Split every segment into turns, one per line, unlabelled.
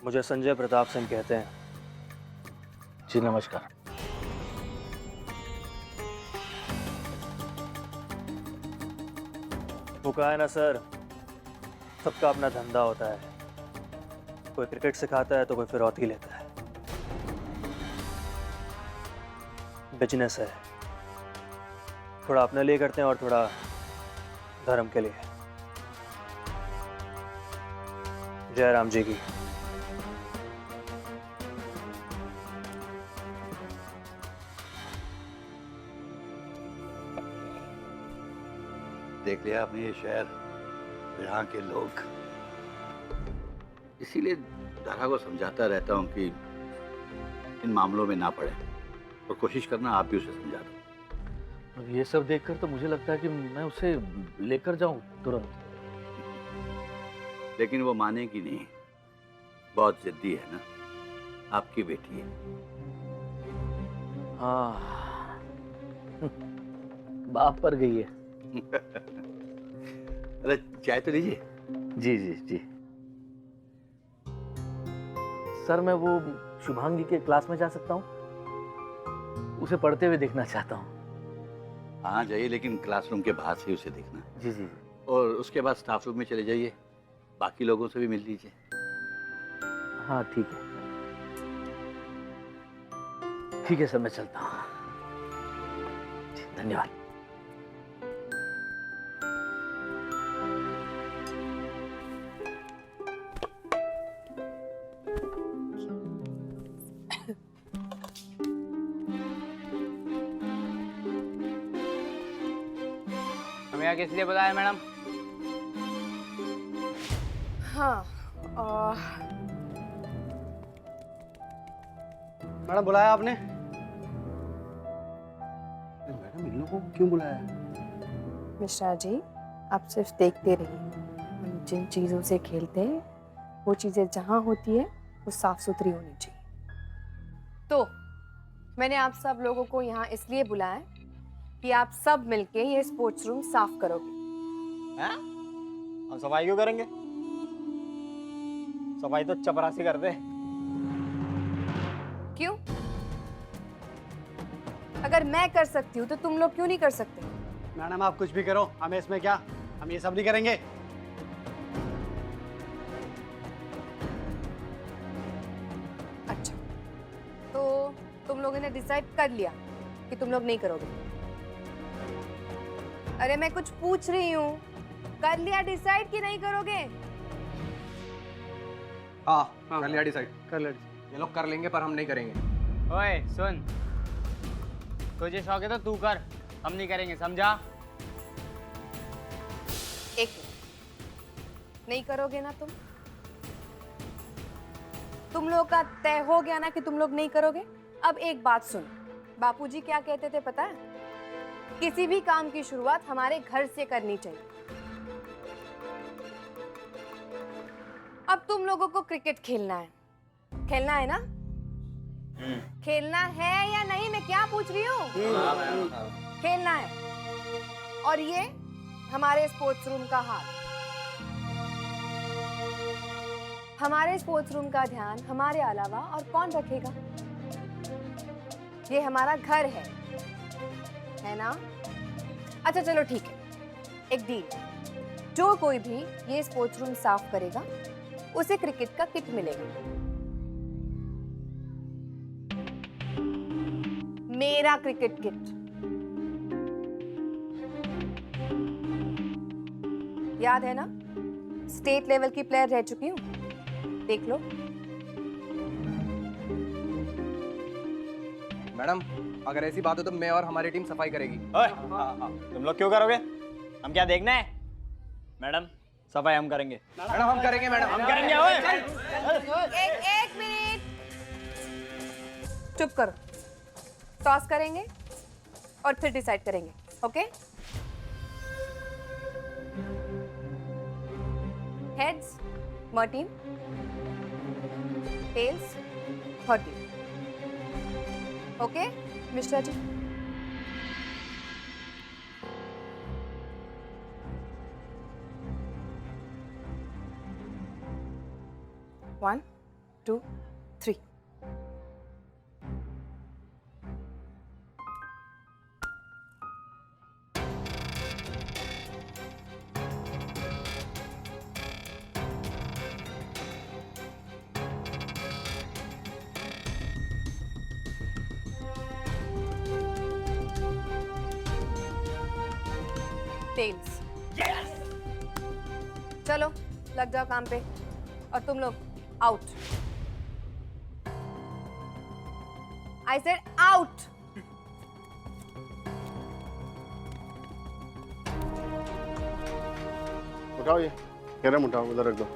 मुझे संजय प्रताप सिंह कहते हैं।
जी नमस्कार।
वो कहा है ना सर, सबका अपना धंधा होता है। कोई क्रिकेट सिखाता है तो कोई फिरौती लेता है। बिजनेस है, थोड़ा अपने लिए करते हैं और थोड़ा धर्म के लिए। जय राम जी की।
देख लिया आपने ये शहर, यहाँ के लोग। इसीलिए दारा को समझाता रहता हूँ कि इन मामलों में ना पड़े, और कोशिश करना आप भी उसे समझा दो।
ये सब देखकर तो मुझे लगता है कि मैं उसे लेकर जाऊं तुरंत।
लेकिन वो मानेगी नहीं, बहुत जिद्दी है ना, आपकी बेटी है।
हाँ बाप पर गई है।
अरे चाय तो लीजिए।
जी जी जी। सर मैं वो शुभांगी के क्लास में जा सकता हूँ? उसे पढ़ते हुए देखना चाहता हूँ।
हाँ जाइए, लेकिन क्लासरूम के बाहर से उसे देखना।
जी जी।
और उसके बाद स्टाफ रूम में चले जाइए, बाकी लोगों से भी मिल लीजिए।
हाँ ठीक है। ठीक है सर, मैं चलता हूँ। धन्यवाद।
हमें यहाँ किस लिए बुलाया मैडम?
हाँ,
मैडम बुलाया आपने? मैडम इन लोगों को क्यों बुलाया?
मिश्रा जी, आप सिर्फ देखते रहिए। हम जिन चीज़ों से खेलते हैं वो चीज़ें जहाँ होती है वो साफ सुथरी होनी चाहिए। तो मैंने आप सब लोगों को यहाँ इसलिए बुलाया है कि आप सब मिलके ये स्पोर्ट्स रूम साफ करोगे।
हैं? हम सफाई क्यों करेंगे? सफाई तो चपरासी कर दे।
क्यों? अगर मैं कर सकती हूँ तो तुम लोग क्यों नहीं कर सकते?
मैडम आप कुछ भी करो, हमें इसमें क्या, हम ये सब नहीं करेंगे।
अच्छा, तो तुम लोगों ने डिसाइड कर लिया कि तुम लोग नहीं करोगे? अरे मैं कुछ पूछ रही हूँ, कर लिया डिसाइड कि नहीं करोगे?
हाँ कर लिया डिसाइड।
कर ले।
ये लोग कर लेंगे पर हम नहीं करेंगे।
ओए सुन, तुझे शौक है तो तू कर, हम नहीं करेंगे, समझा?
एक मिनट, नहीं करोगे ना तुम लोग का तय हो गया ना कि तुम लोग नहीं करोगे। अब एक बात सुन, बापूजी क्या कहते थे पता है? किसी भी काम की शुरुआत हमारे घर से करनी चाहिए। अब तुम लोगों को क्रिकेट खेलना है ना? खेलना है या नहीं, मैं क्या पूछ रही हूँ? खेलना है। और ये हमारे स्पोर्ट्स रूम का हाल। हमारे स्पोर्ट्स रूम का ध्यान हमारे अलावा और कौन रखेगा? ये हमारा घर है ना? अच्छा चलो ठीक है, एक डील। जो कोई भी ये स्पोर्ट्स रूम साफ करेगा उसे क्रिकेट का किट मिलेगा। मेरा क्रिकेट किट। याद है ना, स्टेट लेवल की प्लेयर रह चुकी हूँ, देख लो।
मैडम अगर ऐसी बात हो तो मैं और हमारी टीम सफाई करेगी।
तुम लोग क्यों करोगे? हम क्या देखना है? मैडम सफाई हम करेंगे।
मैडम हम करेंगे, मैडम
हम करेंगे। ओए
एक मिनट, चुप करो। टॉस करेंगे और फिर डिसाइड करेंगे, ओके? हेड्स मर्टीन, टेल्स हर्टीन। Okay Mishra ji? One, 2, 3. Tails. Yes. चलो लग जाओ काम पे और तुम लोग आउट. I said out.
उठाओ ये कैरम उठाओ उधर रख दो।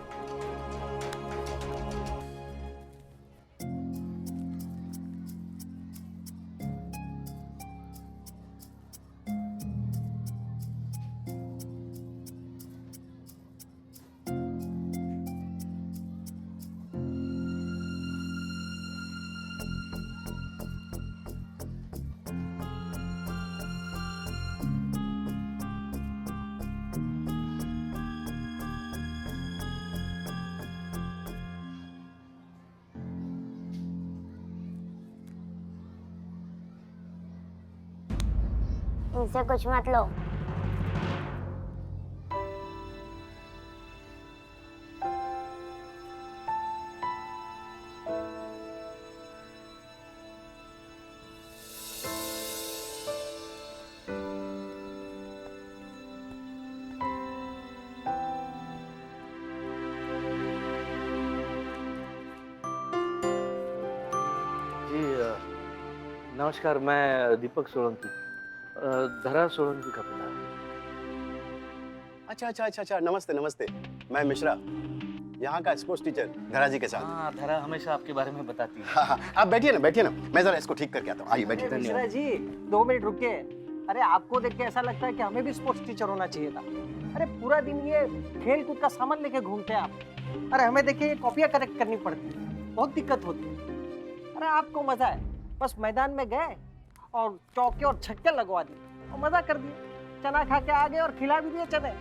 इनसे कुछ मत लो।
जी नमस्कार, मैं दीपक सोलंकी, धरा सोलंकी का पिता।
अच्छा, नमस्ते नमस्ते। मैं मिश्रा, यहाँ का स्पोर्ट्स टीचर धरा जी के साथ।
हाँ, धरा हमेशा आपके बारे में बताती है।
हाँ, आप बैठिए ना, मैं जरा इसको ठीक करके आता हूँ। आइए बैठिए।
मिश्रा जी 2 मिनट रुकिए। अरे आपको देख के ऐसा लगता है कि हमें भी स्पोर्ट्स टीचर होना चाहिए था। अरे पूरा दिन ये खेल कूद का सामान लेके घूमते हैं आप। अरे हमें देखिए ये कॉपियां करेक्ट करनी पड़ती है, बहुत दिक्कत होती है। अरे आपको मजा है, बस मैदान में गए और चौके और छक्के लगवा दिए और मजा कर दिए, चना खा के आ गए और खिला भी दिए चने।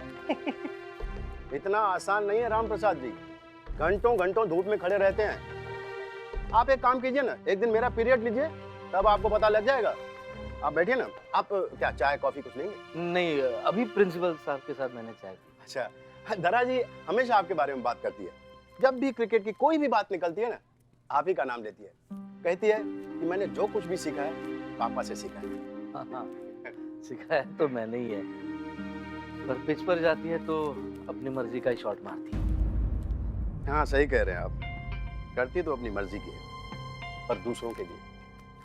इतना आसान नहीं है राम प्रसाद जी, घंटों घंटों धूप में खड़े रहते हैं। आप एक काम कीजिए ना, एक दिन मेरा पीरियड लीजिए, तब आपको पता लग जाएगा। आप बैठिए ना। आप क्या चाय कॉफी कुछ लेंगे?
नहीं, अभी प्रिंसिपल साहब के साथ मैंने चाय पी।
अच्छा, धरा जी हमेशा आपके बारे में बात करती है। जब भी क्रिकेट की कोई भी बात निकलती है ना, आप ही का नाम लेती है। कहती है कि मैंने जो कुछ भी सीखा है पापा से सीखा है।
हाँ, सिखाया तो मैंने ही है, पर पिच पर जाती है तो अपनी मर्जी का ही शॉट मारती है।
हाँ सही कह रहे हैं आप, करती तो अपनी मर्जी की है पर दूसरों के लिए।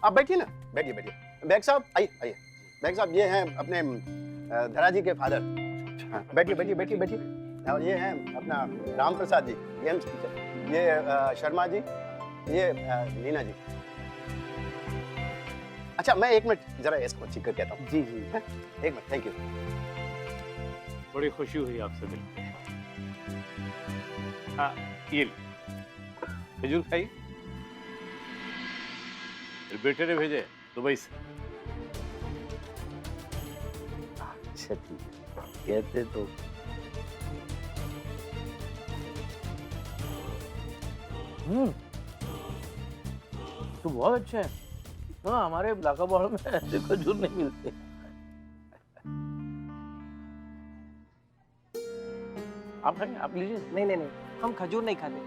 आप बैठिए ना, बैठिए। बैग साहब आइए। बैग साहब ये हैं अपने धरा जी के फादर। बैठिए। और ये हैं अपना राम प्रसाद जी, गेम्स टीचर। ये शर्मा जी, ये लीना जी। अच्छा, मैं 1 मिनट जरा इसको चेक करके आता हूँ।
जी।
1 मिनट, थैंक यू।
बड़ी खुशी हुई आपसे मिलकर। हाँ, ये खजूर खाई। मेरे बेटे ने भेजे दुबई से।
अच्छा ठीक है, कहते तो। तो बहुत अच्छा है। हाँ, हमारे इलाका बॉर्ड में ऐसे खजूर नहीं मिलते। आप खाएंगे? आप लीजिए।
नहीं, हम खजूर नहीं खाते।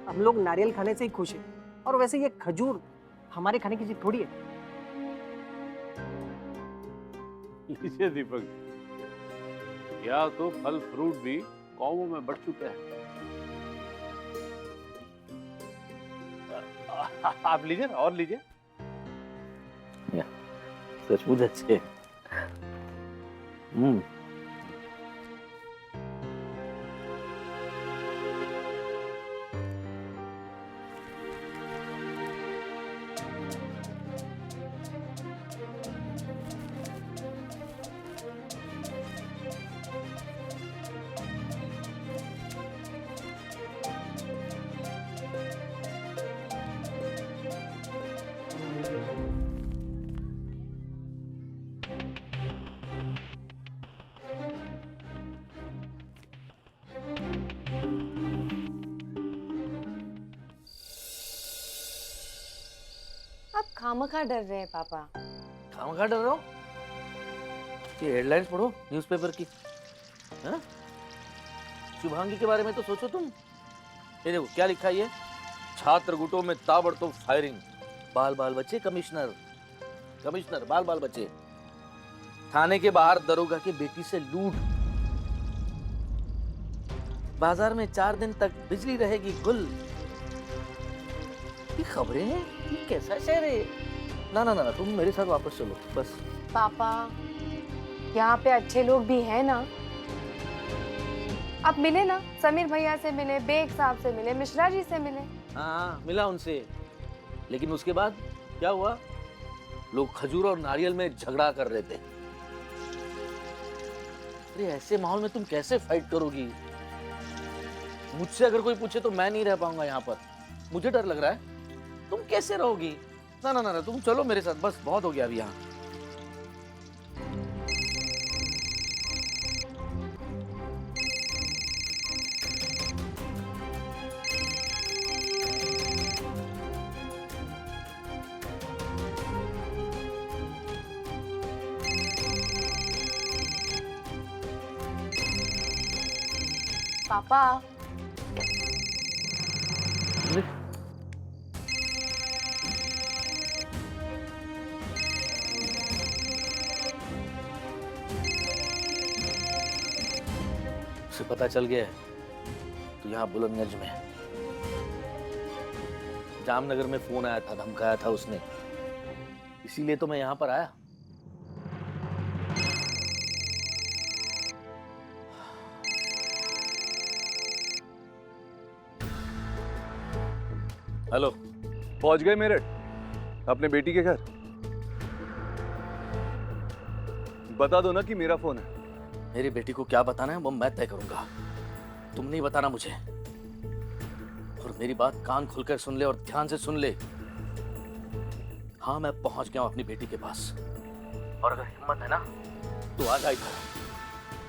हम लोग नारियल खाने से ही खुश हैं। और वैसे ये खजूर हमारे खाने की चीज थोड़ी है।
लीजिए दीपक, या तो फल फ्रूट भी कौमों में बढ़ चुके हैं। आप लीजिए ना, और लीजिए।
सचमुच अच्छे।
खामखा डर रहे हैं पापा।
खामखा डर रहा हूँ? ये हेडलाइंस पढ़ो न्यूज़पेपर की। हाँ? शुभांगी के बारे में तो सोचो तुम। ये देखो क्या लिखा है ये, छात्र गुटों में ताबड़तोड़ फायरिंग, बाल बाल बचे कमिश्नर, कमिश्नर बाल बाल बचे, थाने के बाहर दरोगा की बेटी से लूट, बाजार में 4 दिन तक बिजली रहेगी गुल। ये खबरें हैं, ये कैसा शहर है? ना ना ना, तुम मेरे साथ वापस चलो बस।
पापा यहाँ पे अच्छे लोग भी हैं ना, आप मिले ना, समीर भैया से मिले, बेग साहब से मिले, मिश्रा जी से मिले।
हाँ मिला उनसे, लेकिन उसके बाद क्या हुआ? लोग खजूर और नारियल में झगड़ा कर रहे थे। अरे ऐसे माहौल में तुम कैसे फाइट करोगी? मुझसे अगर कोई पूछे तो मैं नहीं रह पाऊंगा यहाँ पर, मुझे डर लग रहा है। तुम कैसे रहोगी? ना ना ना ना, तुम चलो मेरे साथ, बस बहुत हो गया अभी यहाँ।
पापा
उसे पता चल गया है तो यहाँ बुलंदगंज में, जामनगर में फोन आया था, धमकाया था उसने, इसीलिए तो मैं यहाँ पर आया। हेलो,
पहुंच गए मेरठ अपने बेटी के घर? बता दो ना कि मेरा फोन है।
मेरी बेटी को क्या बताना है वो मैं तय करूंगा, तुम नहीं बताना मुझे। और मेरी बात कान खुलकर सुन ले और ध्यान से सुन ले। हाँ मैं पहुंच गया हूं अपनी बेटी के पास, और अगर हिम्मत है ना तो आ जा इधर,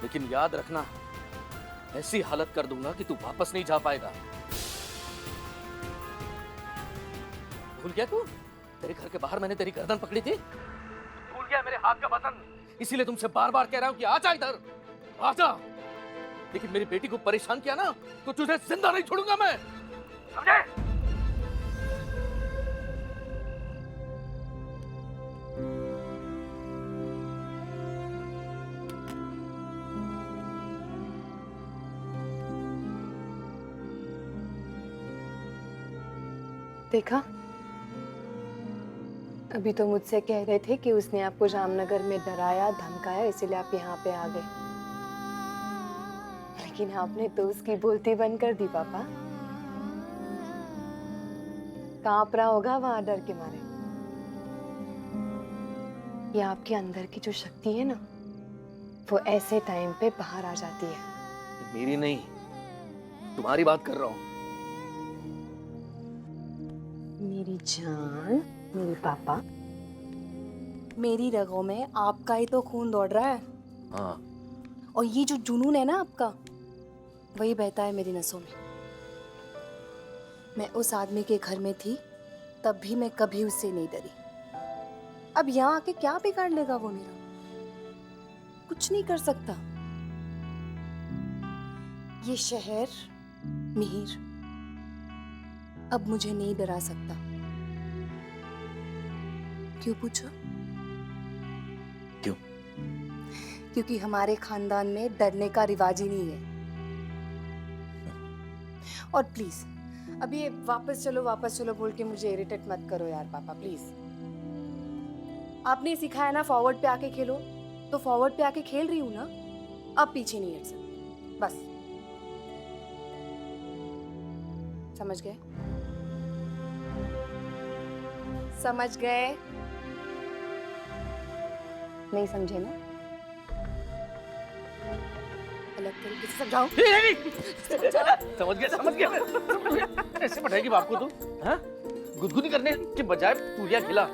लेकिन याद रखना ऐसी हालत कर दूंगा कि तू वापस नहीं जा पाएगा। भूल गया तू? तेरे घर के बाहर मैंने तेरी गर्दन पकड़ी थी, भूल गया मेरे हाथ का बटन? इसीलिए तुमसे बार बार कह रहा हूं कि आजा इधर, आजा। लेकिन मेरी बेटी को परेशान किया ना तो तुझे जिंदा नहीं छोड़ूंगा मैं, समझे?
देखा, अभी तो मुझसे कह रहे थे कि उसने आपको जामनगर में डराया धमकाया इसीलिए आप यहाँ पे आ गए, लेकिन आपने तो उसकी बोलती बंद कर दी पापा। कांप रहा होगा वहां डर के मारे। ये आपके अंदर की जो शक्ति है ना, वो ऐसे टाइम पे बाहर आ जाती है।
मेरी नहीं, तुम्हारी बात कर रहा हूं।
मेरी जान, मेरे पापा, मेरी रगों में आपका ही तो खून दौड़ रहा है।
हाँ।
और ये जो जुनून है ना आपका, वही बहता है मेरी नसों में। मैं उस आदमी के घर में थी तब भी मैं कभी उससे नहीं डरी। अब यहाँ आके क्या बिगाड़ लेगा वो मेरा? कुछ नहीं कर सकता। ये शहर, मिहिर, अब मुझे नहीं डरा सकता। क्यों पूछो?
क्यों?
क्योंकि हमारे खानदान में डरने का रिवाज ही नहीं है। और प्लीज अब ये वापस चलो बोल के मुझे इरिटेट मत करो यार पापा, प्लीज। आपने सिखाया ना फॉरवर्ड पे आके खेलो, तो फॉरवर्ड पे आके खेल रही हूं ना, अब पीछे नहीं हट सकती, बस। समझ गए? समझ गए? नहीं समझे ना? अलग तरीके से समझाऊं?
समझ गया ऐसे बैठाएगी बाप को तू? हाँ? गुदगुदी करने के बजाय पूरिया खिला।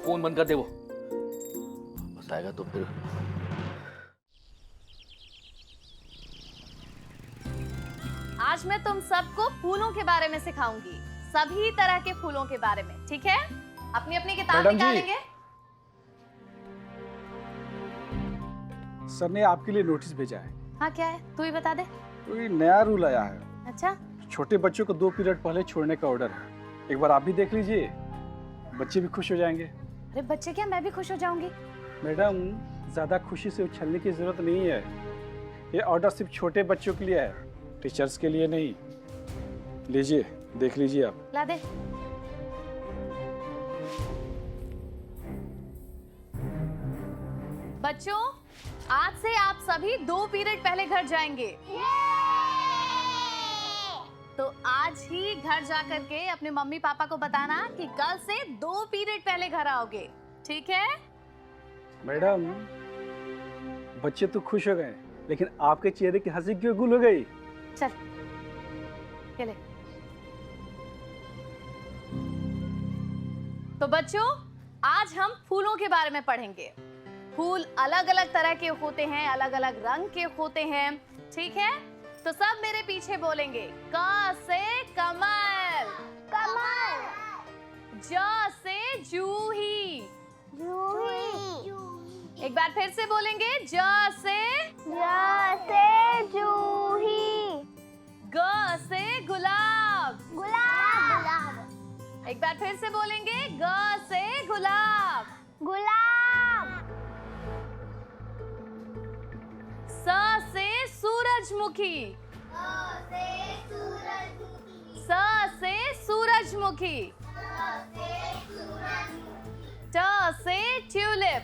फोन बंद कर दे, वो बस आएगा तो फिर।
आज मैं तुम सबको फूलों के बारे में सिखाऊंगी। सभी तरह के फूलों के बारे में, ठीक है? अपनी अपनी किताब
मैडम जी।
निकालेंगे।
सर ने आपके लिए नोटिस भेजा है।
हाँ क्या है, तू ही बता दे।
कोई नया रूल आया है।
अच्छा,
छोटे बच्चों को 2 पीरियड पहले छोड़ने का ऑर्डर है। एक बार आप भी देख लीजिए, बच्चे भी खुश हो जाएंगे।
अरे बच्चे क्या, मैं भी खुश हो जाऊंगी।
मैडम, ज्यादा खुशी से उछलने की जरूरत नहीं है। ये ऑर्डर सिर्फ छोटे बच्चों के लिए है, टीचर्स के लिए नहीं। लीजिए, देख लीजिए आप।
ला दे। बच्चों, आज से आप सभी 2 पीरियड पहले घर जाएंगे। तो आज ही घर जा करके अपने मम्मी पापा को बताना कि कल से 2 पीरियड पहले घर आओगे, ठीक है?
मैडम, बच्चे तो खुश हो गए, लेकिन आपके चेहरे की हंसी क्यों गुल हो गई?
चल, ये ले। तो बच्चों, आज हम फूलों के बारे में पढ़ेंगे। फूल अलग अलग तरह के होते हैं, अलग अलग रंग के होते हैं, ठीक है? तो सब मेरे पीछे बोलेंगे। क से कमल,
कमल।
ज से जूही,
जूही।
एक बार फिर से बोलेंगे। ज से
जूही।
ग से गुलाब,
गुलाब।
एक बार फिर से बोलेंगे। ग से गुलाब,
गुलाब।
स से सूरजमुखी, स से सूरजमुखी। ट से ट्यूलिप,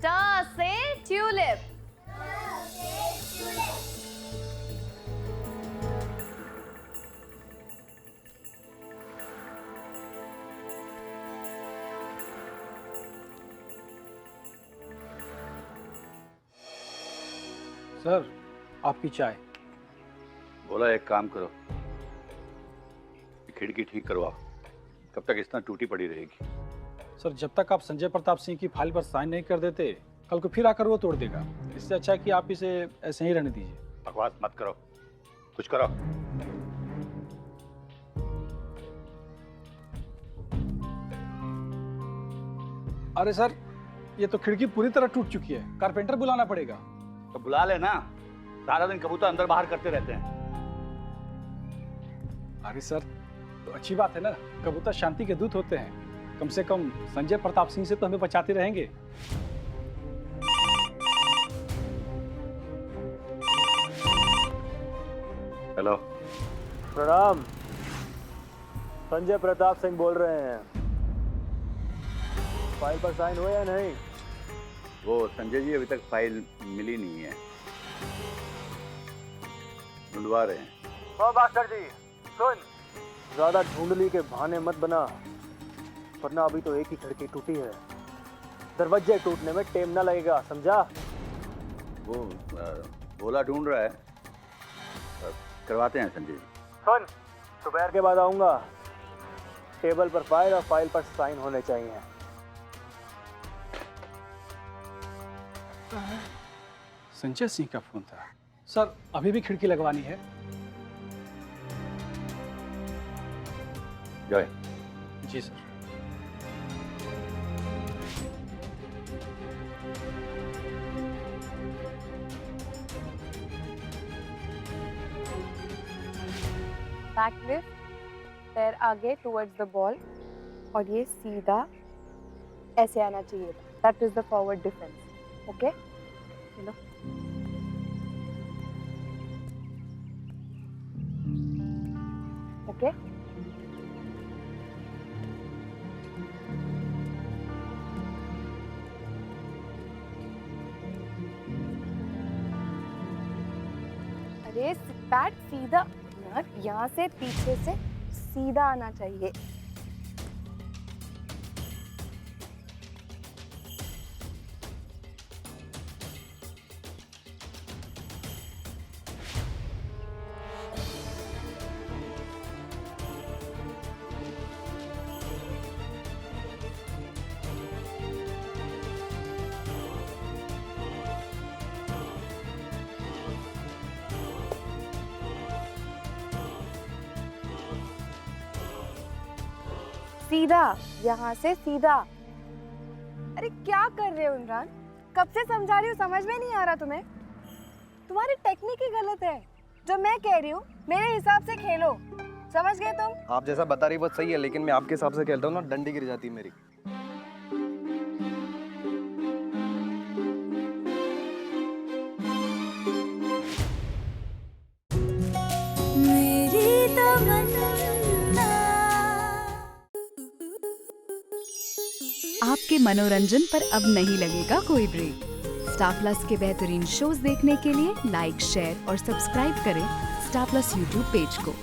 ट से ट्यूलिप।
सर, आपकी चाय।
बोला एक काम करो, खिड़की ठीक करवाओ। कब तक इतना टूटी पड़ी रहेगी?
सर, जब तक आप संजय प्रताप सिंह की फाइल पर साइन नहीं कर देते, कल को फिर आकर वो तोड़ देगा। इससे अच्छा है कि आप इसे ऐसे ही रहने दीजिए।
बकवास मत करो, कुछ करो।
अरे सर, ये तो खिड़की पूरी तरह टूट चुकी है, कारपेंटर बुलाना पड़ेगा।
तो बुला लेना, सारा दिन कबूतर अंदर बाहर करते रहते हैं।
अरे सर, तो अच्छी बात है ना, कबूतर शांति के दूत होते हैं। कम से कम संजय प्रताप सिंह से तो हमें बचाते रहेंगे।
हेलो,
प्रणाम, संजय प्रताप सिंह बोल रहे हैं। फाइल पर साइन हुआ या नहीं?
वो संजय जी अभी तक फाइल मिली नहीं है, ढूंढवा रहे हैं।
ओ मास्टर जी, सुन, ज्यादा ढूंढली के बहाने मत बना, वरना अभी तो एक ही खिड़की टूटी है। दरवाजे टूटने में टाइम ना लगेगा, समझा?
वो भोला ढूंढ रहा है, करवाते हैं संजय जी।
सुन, दोपहर के बाद आऊंगा। टेबल पर फाइल और फाइल पर साइन होने चाहिए।
संजय सिंह का फोन था। सर, अभी भी खिड़की लगवानी है?
जय।
जी सर।
बैक लिफ्ट, पैर आगे टुवर्ड्स द बॉल, और ये सीधा ऐसे आना चाहिए। That is the forward defence. Okay, चलो। ओके, अरे पैड सीधा, यहाँ से पीछे से सीधा आना चाहिए। सीधा, यहाँ से सीधा। अरे क्या कर रहे हो इमरान? कब से समझा रही हूँ, समझ में नहीं आ रहा तुम्हें? तुम्हारी टेक्निक ही गलत है। जो मैं कह रही हूँ मेरे हिसाब से खेलो, समझ गए तुम?
आप जैसा बता रही बात सही है, लेकिन मैं आपके हिसाब से खेलता हूँ ना, डंडी गिर जाती है मेरी।
आपके मनोरंजन पर अब नहीं लगेगा कोई ब्रेक। स्टार प्लस के बेहतरीन शोज देखने के लिए लाइक, शेयर और सब्सक्राइब करें स्टार प्लस यूट्यूब पेज को।